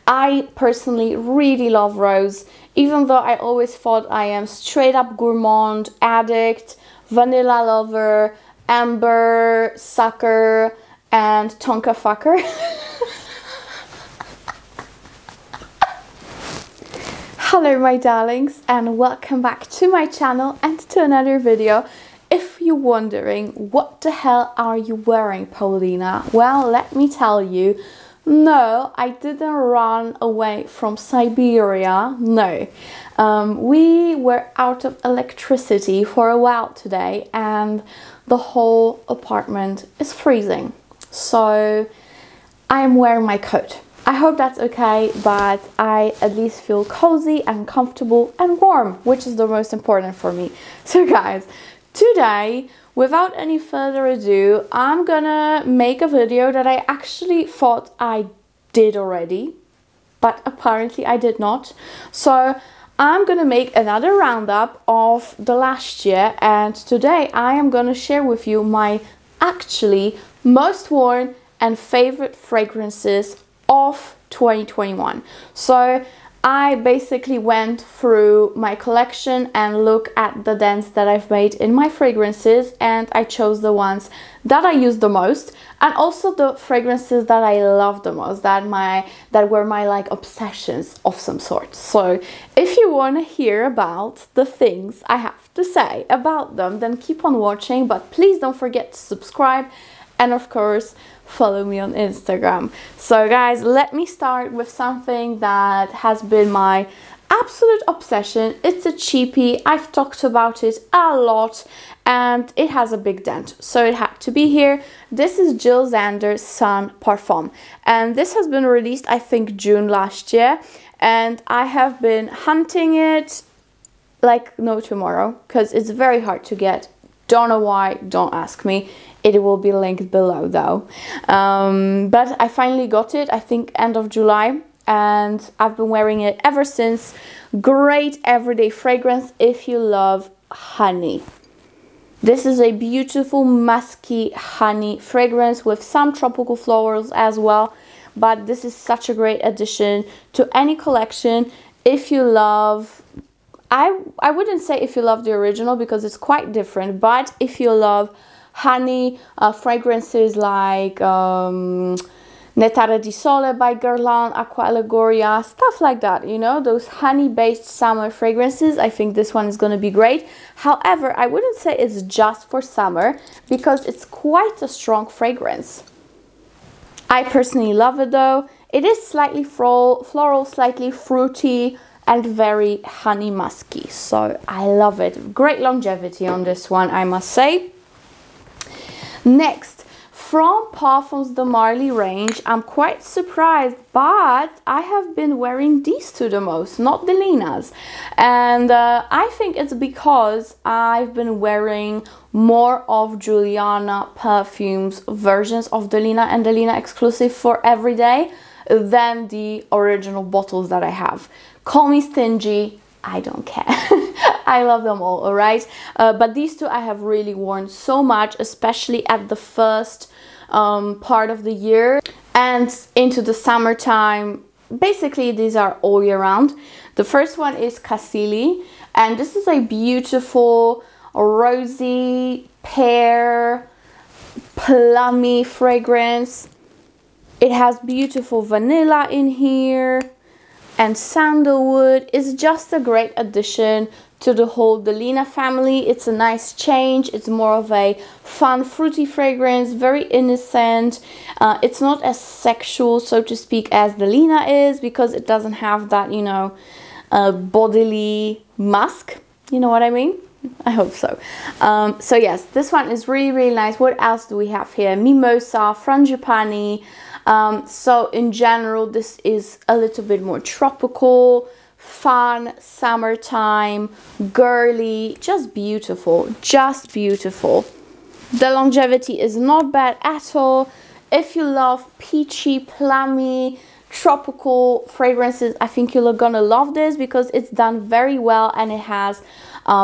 I personally really love rose, even though I always thought I am straight up gourmand, addict, vanilla lover, amber, sucker, and tonka fucker. Hello my darlings, and welcome back to my channel and to another video. If you're wondering, what the hell are you wearing, Paulina? Well, let me tell you, no, I didn't run away from Siberia, no. We were out of electricity for a while today and the whole apartment is freezing. So I am wearing my coat. I hope that's okay, but I at least feel cozy and comfortable and warm, which is the most important for me. So guys, today, without any further ado, I'm gonna make a video that I actually thought I did already, but apparently I did not. So I'm gonna make another roundup of the last year, and today I am gonna share with you my actually most worn and favorite fragrances of 2021. So I basically went through my collection and looked at the dents that I've made in my fragrances, and I chose the ones that I use the most, and also the fragrances that I love the most, that were my like obsessions of some sort. So if you want to hear about the things I have to say about them, then keep on watching, but please don't forget to subscribe and of course follow me on Instagram. So guys, let me start with something that has been my absolute obsession. It's a cheapie. I've talked about it a lot and it has a big dent, so it had to be here. This is Jil Sander Sun Parfum, and this has been released I think June last year, and I have been hunting it like no tomorrow because it's very hard to get. Don't know why, don't ask me. It will be linked below though. But I finally got it, I think end of July, and I've been wearing it ever since. Great everyday fragrance if you love honey. This is a beautiful musky honey fragrance with some tropical flowers as well, but this is such a great addition to any collection if you love, I wouldn't say if you love the original because it's quite different, but if you love honey fragrances like Nettare di Sole by Guerlain, Acqua Allegoria, stuff like that, you know, those honey-based summer fragrances, I think this one is going to be great. However, I wouldn't say it's just for summer because it's quite a strong fragrance. I personally love it though. It is slightly floral, slightly fruity, and very honey musky, so I love it. Great longevity on this one, I must say. Next, from Parfums de Marly range, I'm quite surprised, but I have been wearing these two the most, not Delina's. And I think it's because I've been wearing more of Juliana Perfume's versions of Delina and Delina exclusive for everyday than the original bottles that I have. Call me stingy, I don't care. I love them all right? But these two I have really worn so much, especially at the first part of the year and into the summertime. Basically, these are all year round. The first one is Cassili, and this is a beautiful rosy, pear, plummy fragrance. It has beautiful vanilla in here, and sandalwood is just a great addition to the whole Delina family. It's a nice change. It's more of a fun, fruity fragrance, very innocent. It's not as sexual, so to speak, as Delina is because it doesn't have that, you know, bodily musk. You know what I mean? I hope so. So yes, this one is really, really nice. What else do we have here? Mimosa, Frangipani. So in general, this is a little bit more tropical, fun, summertime, girly, just beautiful, just beautiful. The longevity is not bad at all. If you love peachy, plummy, tropical fragrances, I think you're gonna love this because it's done very well and it has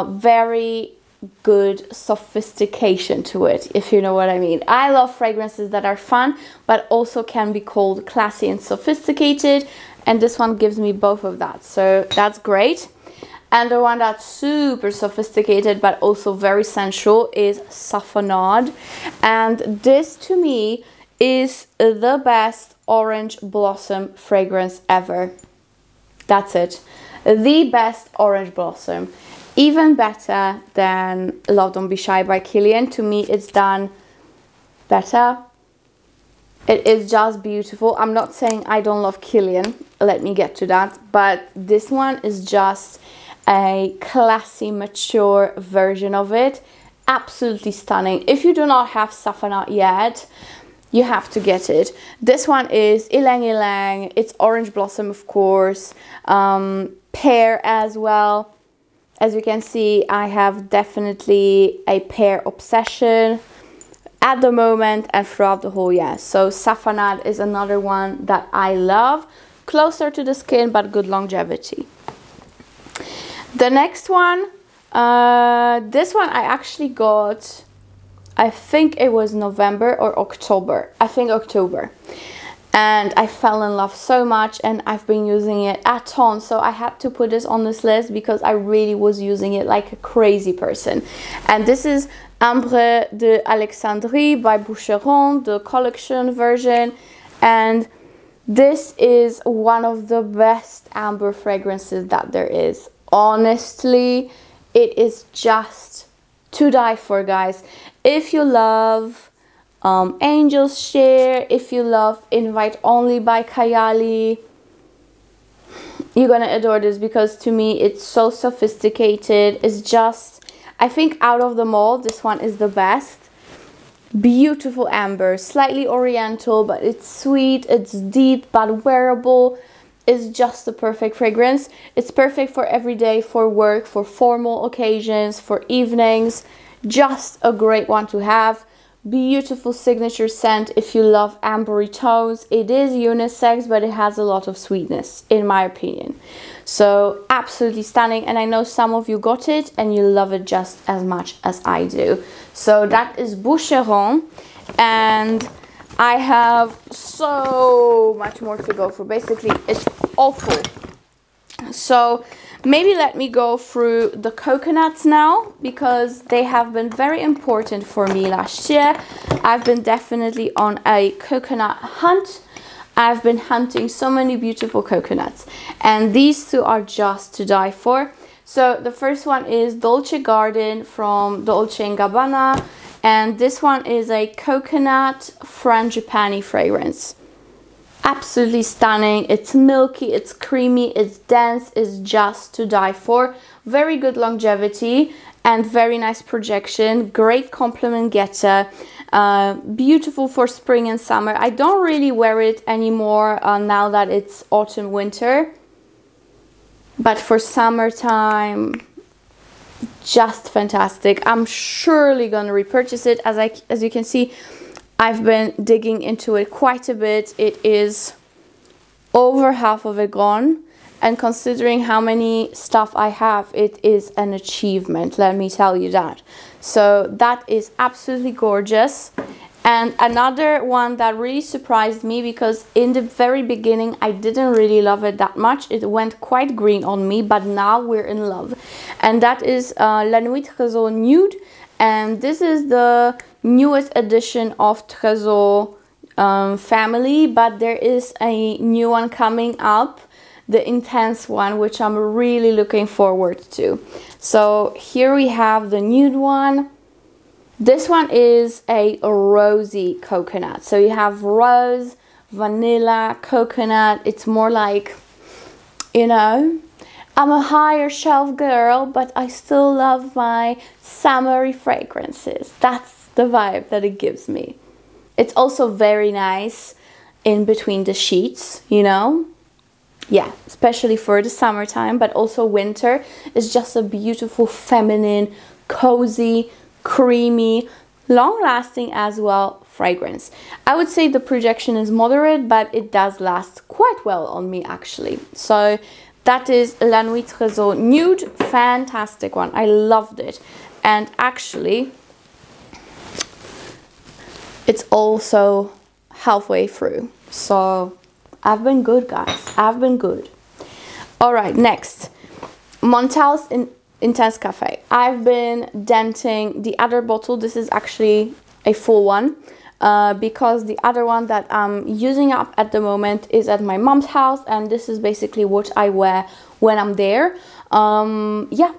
very good sophistication to it, if you know what I mean. I love fragrances that are fun but also can be called classy and sophisticated, and this one gives me both of that, so that's great. And the one that's super sophisticated but also very sensual is Satin, and this to me is the best orange blossom fragrance ever. That's it, the best orange blossom, even better than Love Don't Be Shy by Kilian. To me it's done better. It is just beautiful. I'm not saying I don't love Kilian, let me get to that, but this one is just a classy, mature version of it. Absolutely stunning. If you do not have Satin yet, you have to get it. This one is Ylang Ylang. It's orange blossom, of course, pear as well. As you can see, I have definitely a pear obsession at the moment and throughout the whole year. So Satin is another one that I love. Closer to the skin, but good longevity. The next one, this one I actually got, I think it was November or October. I think October. And I fell in love so much, and I've been using it a ton. So I had to put this on this list because I really was using it like a crazy person. And this is Ambre de Alexandrie by Boucheron, the collection version. And this is one of the best amber fragrances that there is. Honestly, it is just to die for, guys. If you love Angel's Share, if you love Invite Only by Kayali, you're gonna adore this, because to me it's so sophisticated. It's just, I think out of them all, this one is the best. Beautiful amber, slightly oriental, but it's sweet, it's deep but wearable. It's just the perfect fragrance. It's perfect for every day, for work, for formal occasions, for evenings. Just a great one to have. Beautiful signature scent if you love ambery tones. It is unisex, but it has a lot of sweetness, in my opinion. So absolutely stunning, and I know some of you got it and you love it just as much as I do. So that is Boucheron, and I have so much more to go through. Basically, it's awful. So maybe let me go through the coconuts now, because they have been very important for me last year. I've been definitely on a coconut hunt. I've been hunting so many beautiful coconuts, and these two are just to die for. So the first one is Dolce Garden from Dolce & Gabbana. And this one is a coconut frangipani fragrance. Absolutely stunning. It's milky, it's creamy, it's dense, it's just to die for. Very good longevity and very nice projection. Great compliment getter. Beautiful for spring and summer. I don't really wear it anymore now that it's autumn, winter. But for summertime, just fantastic. I'm surely gonna repurchase it. As you can see, I've been digging into it quite a bit. It is over half of it gone, and considering how many stuff I have, it is an achievement, let me tell you that. So that is absolutely gorgeous. And another one that really surprised me, because in the very beginning I didn't really love it that much. It went quite green on me, but now we're in love. And that is La Nuit Tresor Nude. And this is the newest edition of Tresor family, but there is a new one coming up, the intense one, which I'm really looking forward to. So here we have the nude one. This one is a rosy coconut. So you have rose, vanilla, coconut. It's more like, you know, I'm a higher shelf girl, but I still love my summery fragrances. That's the vibe that it gives me. It's also very nice in between the sheets, you know. Yeah, especially for the summertime, but also winter. It's just a beautiful, feminine, cozy, creamy, long-lasting as well fragrance. I would say the projection is moderate, but it does last quite well on me actually. So that is La Nuit Tresor Nude. Fantastic one. I loved it. And actually, it's also halfway through. So I've been good, guys. I've been good. All right, next. Montale's Intense Cafe. I've been denting the other bottle. This is actually a full one because the other one that I'm using up at the moment is at my mom's house, and this is basically what I wear when I'm there. Yeah,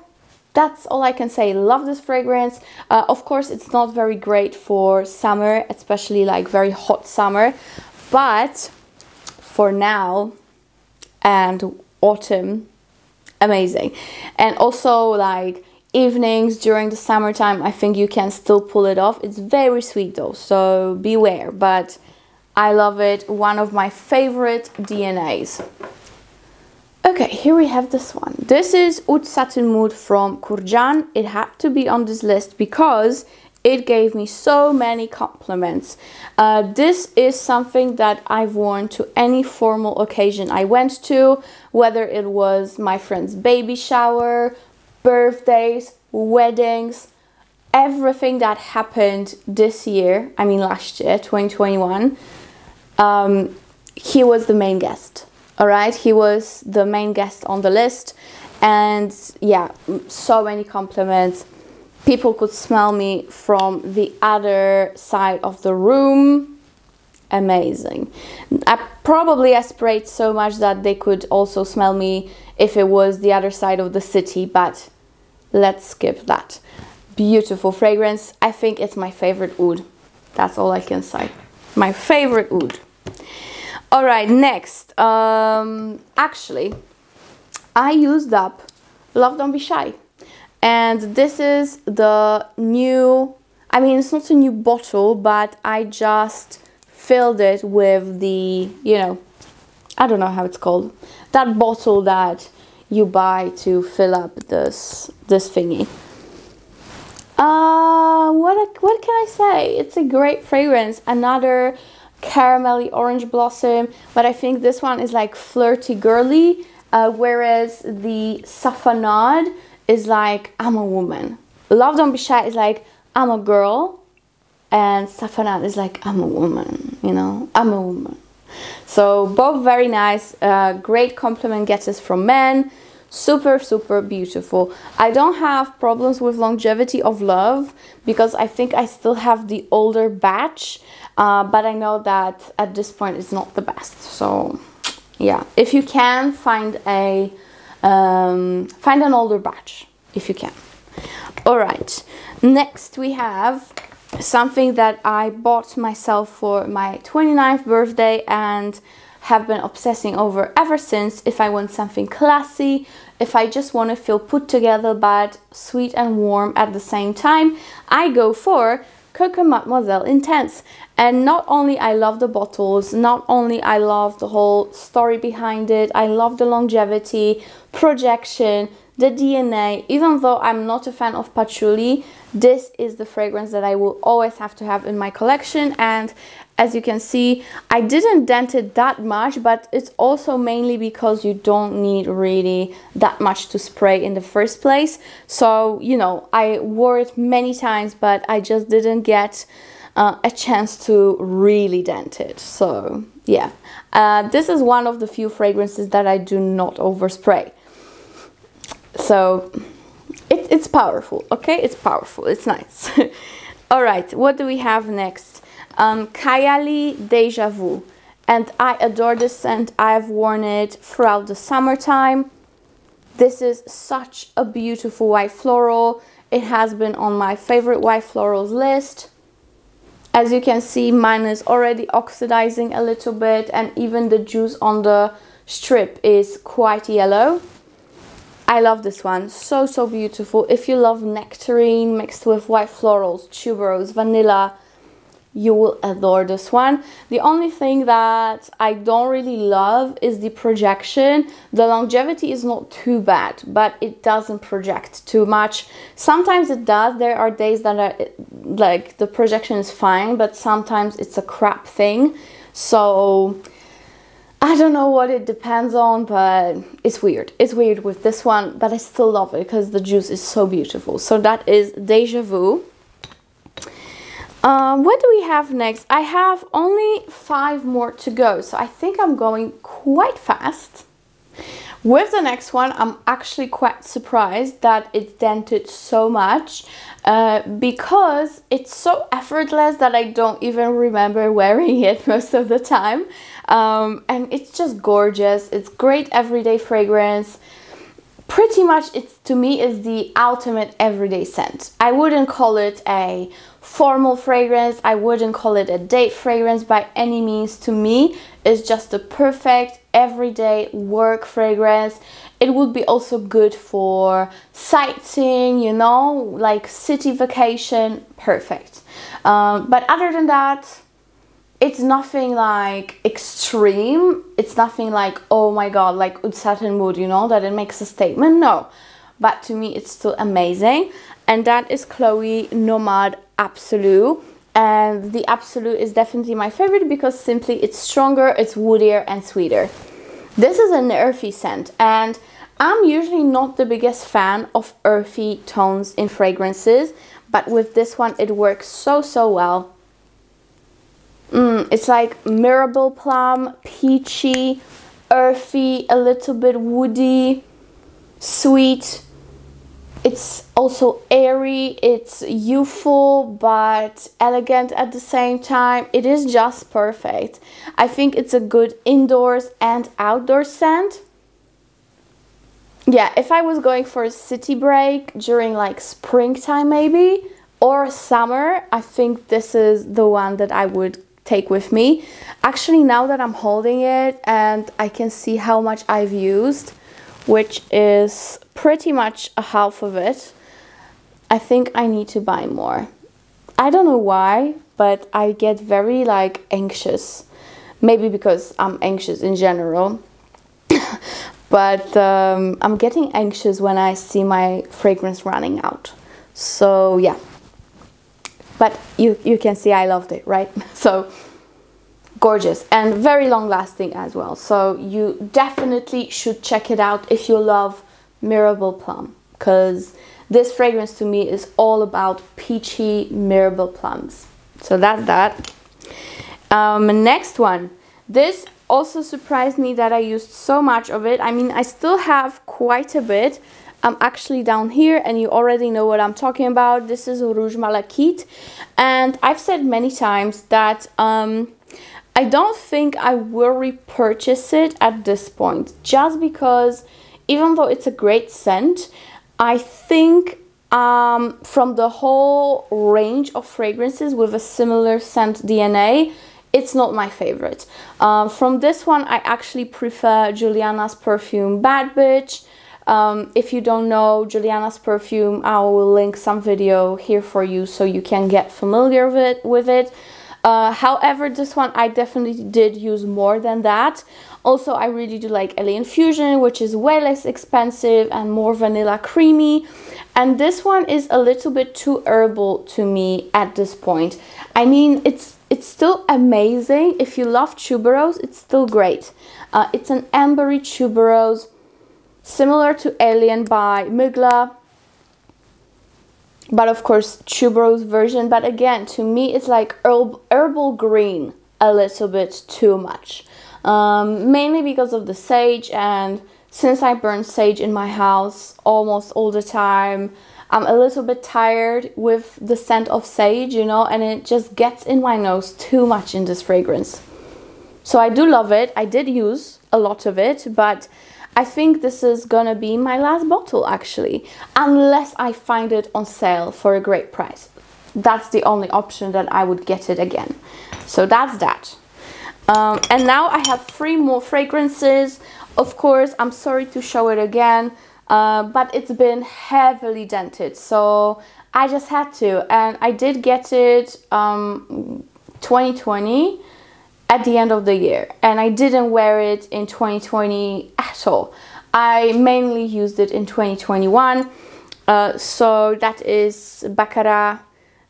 that's all I can say. Love this fragrance. Of course, it's not very great for summer, especially like very hot summer, but for now and autumn, amazing. And also like evenings during the summertime, I think you can still pull it off. It's very sweet though, so beware, but I love it. One of my favorite DNAs. Okay, here we have this one. This is Oud Satin Mood from Kurkdjian. It had to be on this list because it gave me so many compliments. This is something that I've worn to any formal occasion I went to, whether it was my friend's baby shower, birthdays, weddings, everything that happened this year, I mean last year, 2021, he was the main guest. All right, he was the main guest on the list, and yeah, so many compliments. People could smell me from the other side of the room. Amazing. I sprayed so much that they could also smell me if it was the other side of the city, but let's skip that. Beautiful fragrance. I think it's my favorite oud. That's all I can say. My favorite oud. All right, next. Actually, I used up Love Don't Be Shy. And this is the new, I mean, it's not a new bottle, but I just filled it with the, you know, I don't know how it's called. That bottle that you buy to fill up this thingy. What can I say? It's a great fragrance. Another caramelly orange blossom, but I think this one is like flirty girly, whereas the Safanade is like, I'm a woman. Love Don't Be Shy is like, I'm a girl, and Safanade is like, I'm a woman, you know, I'm a woman. So both very nice, great compliment getters from men, super, super beautiful. I don't have problems with longevity of love because I think I still have the older batch, but I know that at this point it's not the best. So yeah, if you can find find an older batch if you can. All right, next we have something that I bought myself for my 29th birthday and have been obsessing over ever since. If I want something classy, if I just want to feel put together but sweet and warm at the same time, I go for Coco Mademoiselle Intense. And not only I love the bottles, not only I love the whole story behind it, I love the longevity, projection, the DNA. Even though I'm not a fan of patchouli, this is the fragrance that I will always have to have in my collection. And as you can see, I didn't dent it that much, but it's also mainly because you don't need really that much to spray in the first place. So, you know, I wore it many times, but I just didn't get a chance to really dent it. So yeah, this is one of the few fragrances that I do not overspray. So it's powerful, okay? It's powerful, it's nice. All right, what do we have next? Kayali Deja Vu. And I adore this scent. I've worn it throughout the summertime. This is such a beautiful white floral. It has been on my favorite white florals list. As you can see, mine is already oxidizing a little bit, and even the juice on the strip is quite yellow. I love this one, so, so beautiful. If you love nectarine mixed with white florals, tuberose, vanilla, you will adore this one. The only thing that I don't really love is the projection. The longevity is not too bad, but it doesn't project too much. Sometimes it does. There are days that are like the projection is fine, but sometimes it's a crap thing. So I don't know what it depends on, but it's weird. It's weird with this one, but I still love it because the juice is so beautiful. So that is Deja Vu. What do we have next? I have only 5 more to go, so I think I'm going quite fast. With the next one, I'm actually quite surprised that it's dented so much because it's so effortless that I don't even remember wearing it most of the time. And it's just gorgeous. It's great everyday fragrance. Pretty much, to me, is the ultimate everyday scent. I wouldn't call it a formal fragrance. I wouldn't call it a date fragrance by any means. To me, it's just the perfect everyday work fragrance. It would be also good for sightseeing, you know, like city vacation. Perfect. But other than that, it's nothing like extreme. It's nothing like, oh my god, like Oud Satin Mood, you know, that it makes a statement. No, but to me it's still amazing. And that is Chloe Nomade Absolu. And the Absolu is definitely my favorite because simply it's stronger, it's woodier and sweeter. This is an earthy scent, and I'm usually not the biggest fan of earthy tones in fragrances, but with this one it works so well. It's like Mirabelle plum, peachy, earthy, a little bit woody, sweet. It's also airy, it's youthful but elegant at the same time. It is just perfect. I think it's a good indoors and outdoor scent. Yeah, if I was going for a city break during like springtime maybe, or summer, I think this is the one that I would take with me. Actually, now that I'm holding it and I can see how much I've used, which is pretty much a half of it, I think I need to buy more. I don't know why, but I get very like anxious. Maybe because I'm anxious in general. But I'm getting anxious when I see my fragrance running out. So yeah. But you can see I loved it, right? So gorgeous and very long lasting as well. So you definitely should check it out if you love Mirabelle plum, because this fragrance to me is all about peachy Mirabelle plums. So that's that. Next one. This also surprised me that I used so much of it. I mean, I still have quite a bit. I'm actually down here and you already know what I'm talking about. This is Rouge Malachite, and I've said many times that I don't think I will repurchase it at this point, just because even though it's a great scent, I think from the whole range of fragrances with a similar scent DNA, it's not my favorite. From this one, I actually prefer JULIANNA'S perfume Bad Bitch. If you don't know JULIANNA'S perfume, I will link some video here for you so you can get familiar with it. However, this one I definitely did use more than that. Also, I really do like Alien Fusion, which is way less expensive and more vanilla creamy. And this one is a little bit too herbal to me at this point. I mean, it's still amazing. If you love tuberose, it's still great. It's an ambery tuberose, similar to Alien by Mugler, but of course tuberose version. But again, to me it's like herbal green a little bit too much, mainly because of the sage, and since I burn sage in my house almost all the time, I'm a little bit tired with the scent of sage, you know, and it just gets in my nose too much in this fragrance. So I do love it. I did use a lot of it, but I think this is gonna be my last bottle actually, unless I find it on sale for a great price. That's the only option that I would get it again. So that's that. And now I have 3 more fragrances. Of course, I'm sorry to show it again, but it's been heavily dented, so I just had to. And I did get it 2020 at the end of the year, and I didn't wear it in 2020 at all. I mainly used it in 2021. So that is Baccarat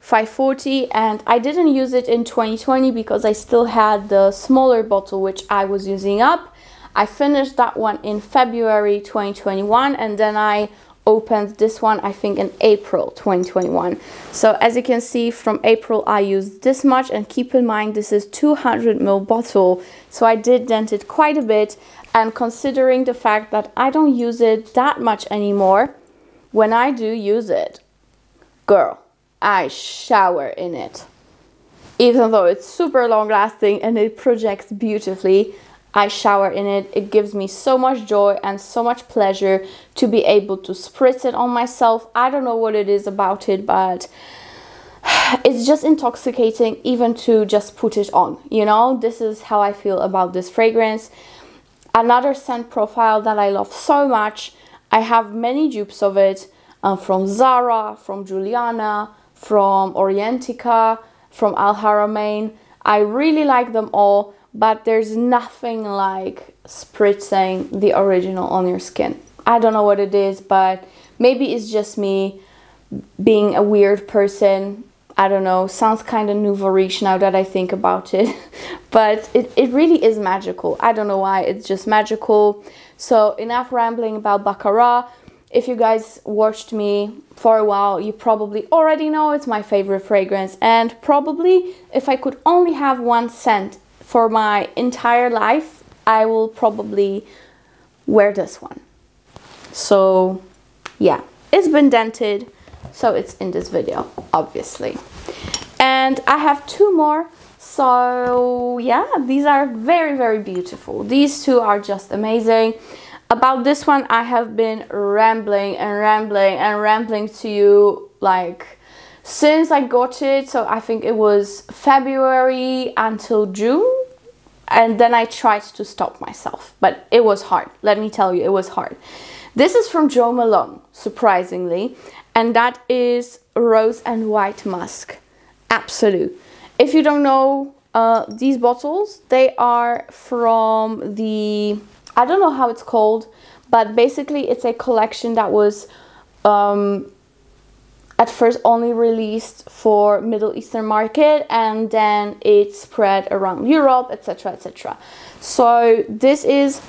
540, and I didn't use it in 2020 because I still had the smaller bottle which I was using up. I finished that one in February 2021, and then I opened this one, I think, in April 2021. So as you can see, from April I used this much, and keep in mind this is 200 ml bottle, so I did dent it quite a bit. And considering the fact that I don't use it that much anymore, when I do use it, girl, I shower in it. Even though it's super long lasting and it projects beautifully, I shower in it. It gives me so much joy and so much pleasure to be able to spritz it on myself. I don't know what it is about it, but it's just intoxicating even to just put it on, you know? This is how I feel about this fragrance. Another scent profile that I love so much, I have many dupes of it, from Zara, from Juliana, from Orientica, from Al Haramain. I really like them all, but there's nothing like spritzing the original on your skin. I don't know what it is, but maybe it's just me being a weird person. I don't know, sounds kind of nouveau riche now that I think about it. But it really is magical. I don't know why, it's just magical. So enough rambling about Baccarat. If you guys watched me for a while, you probably already know it's my favorite fragrance. And probably if I could only have one scent for my entire life, I will probably wear this one. So yeah, it's been dented, so it's in this video, obviously. And I have two more. So yeah, these are very, very beautiful. These two are just amazing. About this one, I have been rambling and rambling and rambling to you like since I got it. So I think it was February until June, and then I tried to stop myself, but it was hard. Let me tell you, it was hard. This is from Jo Malone, surprisingly, and that is Rose and White Musk, Absolu. If you don't know these bottles, they are from the, I don't know how it's called, but basically it's a collection that was at first only released for Middle Eastern market, and then it spread around Europe, etc, etc. So this is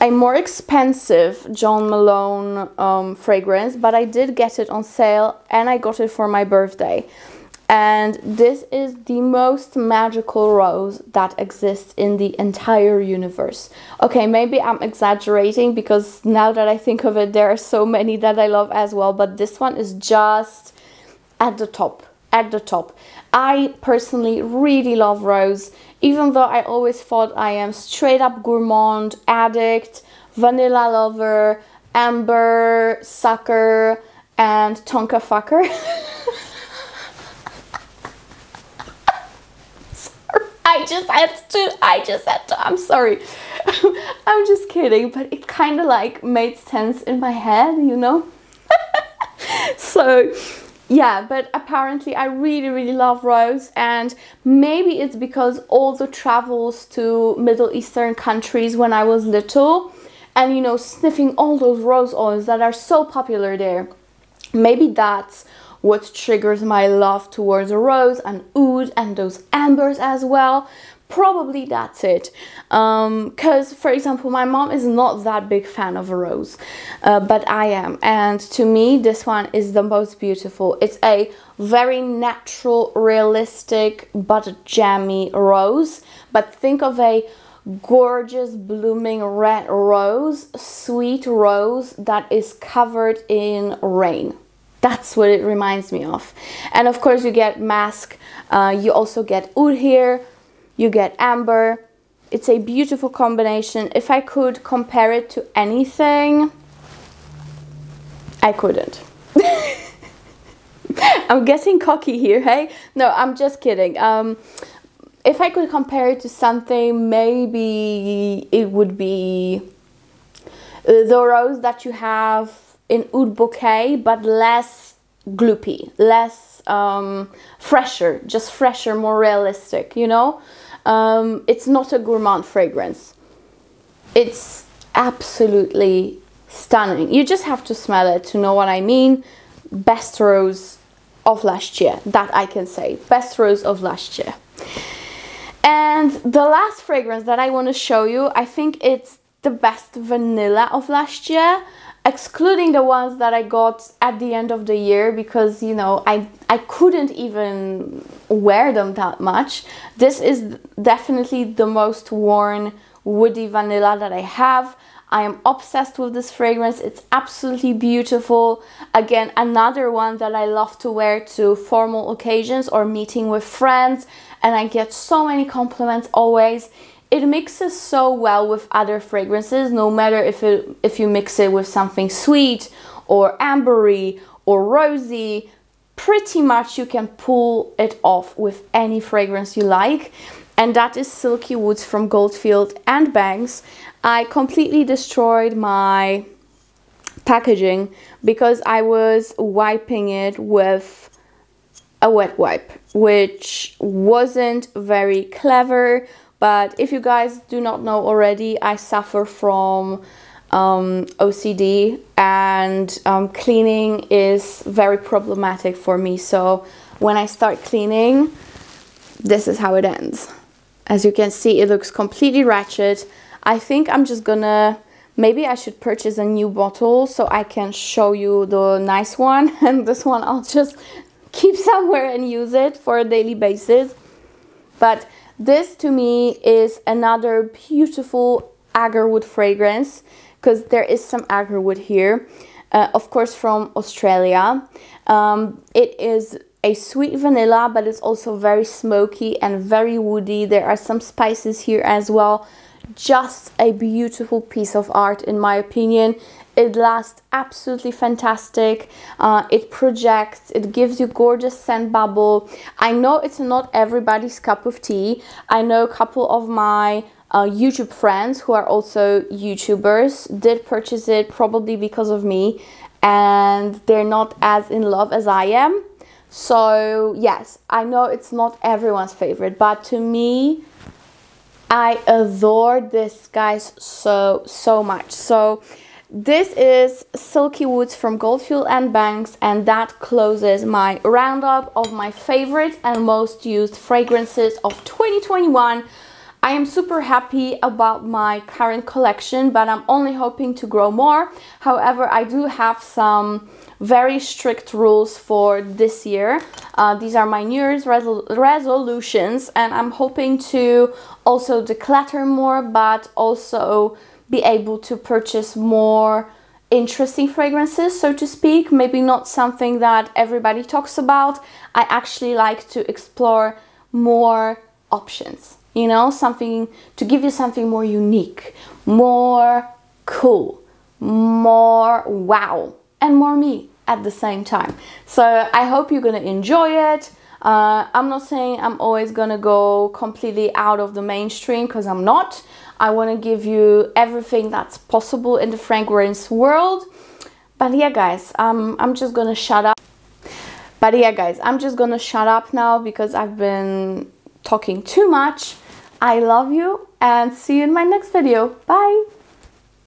a more expensive Jo Malone fragrance, but I did get it on sale and I got it for my birthday. And this is the most magical rose that exists in the entire universe. Okay, maybe I'm exaggerating because now that I think of it, there are so many that I love as well. But this one is just at the top, at the top. I personally really love rose, even though I always thought I am straight up gourmand, addict, vanilla lover, amber, sucker, and tonka fucker. I just had to, I'm sorry. I'm just kidding, but it kind of like made sense in my head, you know? So yeah, but apparently I really, really love rose, and maybe it's because all the travels to Middle Eastern countries when I was little, and you know, sniffing all those rose oils that are so popular there. Maybe that's what triggers my love towards a rose and oud and those ambers as well. Probably that's it. Because, for example, my mom is not that big fan of a rose, but I am. And to me, this one is the most beautiful. It's a very natural, realistic, but jammy rose. But think of a gorgeous blooming red rose, sweet rose that is covered in rain. That's what it reminds me of. And of course you get musk, you also get oud here, you get amber. It's a beautiful combination. If I could compare it to anything, I couldn't. I'm getting cocky here, hey? No, I'm just kidding. If I could compare it to something, maybe it would be the rose that you have in oud bouquet, but less gloopy, less fresher, just fresher, more realistic, you know? It's not a gourmand fragrance. It's absolutely stunning. You just have to smell it to know what I mean. Best rose of last year, that I can say. Best rose of last year. And the last fragrance that I want to show you, I think it's the best vanilla of last year. excluding the ones that I got at the end of the year, because, you know, I couldn't even wear them that much. This is definitely the most worn woody vanilla that I have. I am obsessed with this fragrance. It's absolutely beautiful. Again, another one that I love to wear to formal occasions or meeting with friends, and I get so many compliments always. It mixes so well with other fragrances, no matter if you mix it with something sweet or ambery or rosy. Pretty much you can pull it off with any fragrance you like. And that is Silky Woods from Goldfield and Banks. I completely destroyed my packaging because I was wiping it with a wet wipe, which wasn't very clever. But if you guys do not know already, I suffer from OCD, and cleaning is very problematic for me. So when I start cleaning, this is how it ends. As you can see, it looks completely ratchet. I think I'm just gonna, maybe I should purchase a new bottle so I can show you the nice one, and this one I'll just keep somewhere and use it for a daily basis. But this to me is another beautiful agarwood fragrance, because there is some agarwood here, of course from Australia. It is a sweet vanilla, but it's also very smoky and very woody. There are some spices here as well. Just a beautiful piece of art in my opinion. It lasts absolutely fantastic. It projects, it gives you gorgeous scent bubble. I know it's not everybody's cup of tea. I know a couple of my YouTube friends who are also YouTubers did purchase it probably because of me, and they're not as in love as I am. So yes, I know it's not everyone's favorite, but to me, I adore this, guys, so much. So this is Silky Woods from Goldfield and Banks, and that closes my roundup of my favorite and most used fragrances of 2021. I am super happy about my current collection, but I'm only hoping to grow more. However, I do have some very strict rules for this year. These are my New Year's resolutions, and I'm hoping to also declutter more, but also be able to purchase more interesting fragrances, so to speak. Maybe not something that everybody talks about. I actually like to explore more options, you know, something to give you something more unique, more cool, more wow, and more me at the same time. So I hope you're gonna enjoy it. I'm not saying I'm always gonna go completely out of the mainstream, because I'm not. I want to give you everything that's possible in the fragrance world. But yeah, guys, I'm just gonna shut up. But yeah, guys, I'm just gonna shut up now because I've been talking too much. I love you, and see you in my next video. Bye.